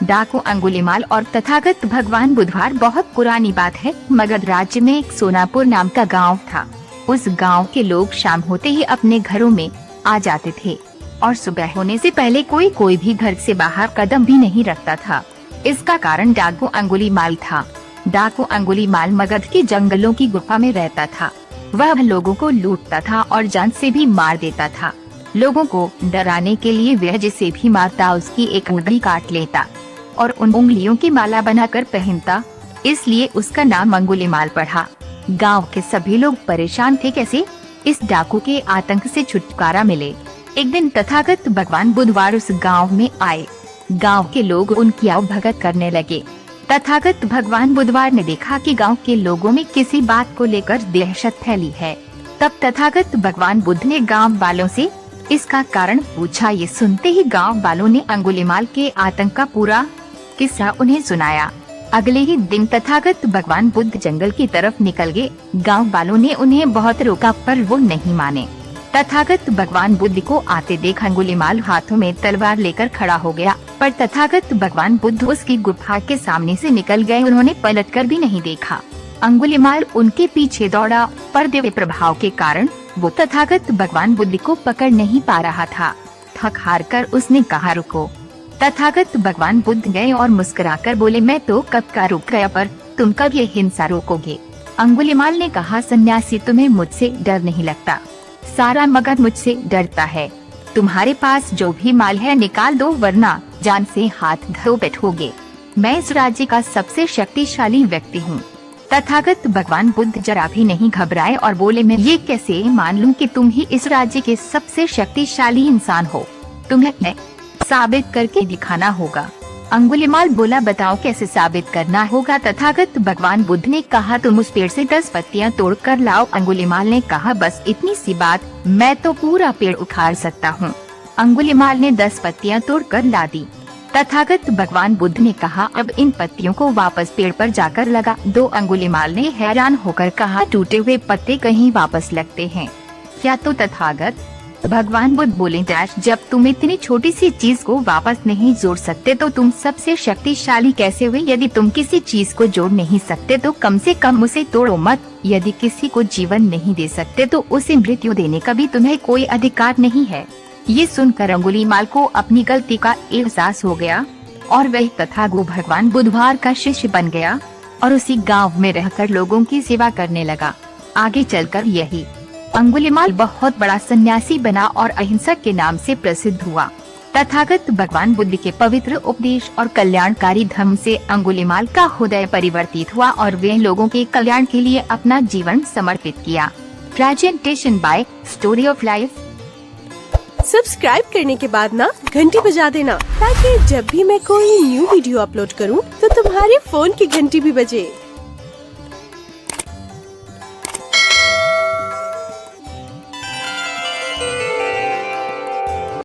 डाकू अंगुलीमाल और तथागत भगवान बुधवार बहुत पुरानी बात है। मगध राज्य में एक सोनापुर नाम का गांव था। उस गांव के लोग शाम होते ही अपने घरों में आ जाते थे और सुबह होने से पहले कोई भी घर से बाहर कदम भी नहीं रखता था। इसका कारण डाकू अंगुलीमाल था। डाकू अंगुलीमाल मगध के जंगलों की गुफा में रहता था। वह लोगों को लूटता था और जान से भी मार देता था। लोगों को डराने के लिए वह जिसे भी मारता उसकी एक उंगली काट लेता और उन उंगलियों की माला बनाकर पहनता, इसलिए उसका नाम अंगुलीमाल पड़ा। गांव के सभी लोग परेशान थे कैसे इस डाकू के आतंक से छुटकारा मिले। एक दिन तथागत भगवान बुधवार उस गांव में आए। गांव के लोग उनकी आवभगत करने लगे। तथागत भगवान बुधवार ने देखा कि गांव के लोगों में किसी बात को लेकर दहशत फैली है। तब तथागत भगवान बुद्ध ने गांव वालों से इसका कारण पूछा। ये सुनते ही गांव वालों ने अंगुलीमाल के आतंक का पूरा किस्सा उन्हें सुनाया। अगले ही दिन तथागत भगवान बुद्ध जंगल की तरफ निकल गए। गांव वालों ने उन्हें बहुत रोका पर वो नहीं माने। तथागत भगवान बुद्ध को आते देख अंगुलीमाल हाथों में तलवार लेकर खड़ा हो गया, पर तथागत भगवान बुद्ध उसकी गुफा के सामने से निकल गए। उन्होंने पलटकर भी नहीं देखा। अंगुलीमाल उनके पीछे दौड़ा, पर दिव्य प्रभाव के कारण वो तथागत भगवान बुद्ध को पकड़ नहीं पा रहा था। थक हार कर उसने कहा रुको। तथागत भगवान बुद्ध गए और मुस्कुराकर बोले, मैं तो कब का रुक गया, पर तुम कब ये हिंसा रोकोगे। अंगुलीमाल ने कहा, सन्यासी तुम्हें मुझसे डर नहीं लगता, सारा मगध मुझसे डरता है। तुम्हारे पास जो भी माल है निकाल दो, वरना जान से हाथ धो बैठोगे। मैं इस राज्य का सबसे शक्तिशाली व्यक्ति हूँ। तथागत भगवान बुद्ध जरा भी नहीं घबराए और बोले, मैं ये कैसे मान लूं कि तुम ही इस राज्य के सबसे शक्तिशाली इंसान हो। तुम्हें साबित करके दिखाना होगा। अंगुलीमाल बोला, बताओ कैसे साबित करना होगा। तथागत भगवान बुद्ध ने कहा, तुम उस पेड़ से 10 पत्तियां तोड़ कर लाओ। अंगुलीमाल ने कहा, बस इतनी सी बात, मैं तो पूरा पेड़ उखाड़ सकता हूँ। अंगुलीमाल ने 10 पत्तियां तोड़ कर ला दी। तथागत भगवान बुद्ध ने कहा, अब इन पत्तियों को वापस पेड़ पर जाकर लगा दो। अंगुलीमाल ने हैरान होकर कहा, टूटे हुए पत्ते कहीं वापस लगते हैं क्या? तो तथागत भगवान बुद्ध बोले, जब तुम इतनी छोटी सी चीज को वापस नहीं जोड़ सकते तो तुम सबसे शक्तिशाली कैसे हुए। यदि तुम किसी चीज को जोड़ नहीं सकते तो कम से कम उसे तोड़ो मत। यदि किसी को जीवन नहीं दे सकते तो उसे मृत्यु देने का भी तुम्हें कोई अधिकार नहीं है। ये सुनकर अंगुलीमाल को अपनी गलती का एहसास हो गया और वह तथागत भगवान बुधवार का शिष्य बन गया और उसी गांव में रहकर लोगों की सेवा करने लगा। आगे चलकर यही अंगुलीमाल बहुत बड़ा सन्यासी बना और अहिंसक के नाम से प्रसिद्ध हुआ। तथागत भगवान बुद्ध के पवित्र उपदेश और कल्याणकारी धर्म से अंगुलीमाल का हृदय परिवर्तित हुआ और वे लोगों के कल्याण के लिए अपना जीवन समर्पित किया। Presentation by story of life. Subscribe करने के बाद ना घंटी बजा देना, ताकि जब भी मैं कोई न्यू वीडियो अपलोड करूं तो तुम्हारे फोन की घंटी भी बजे।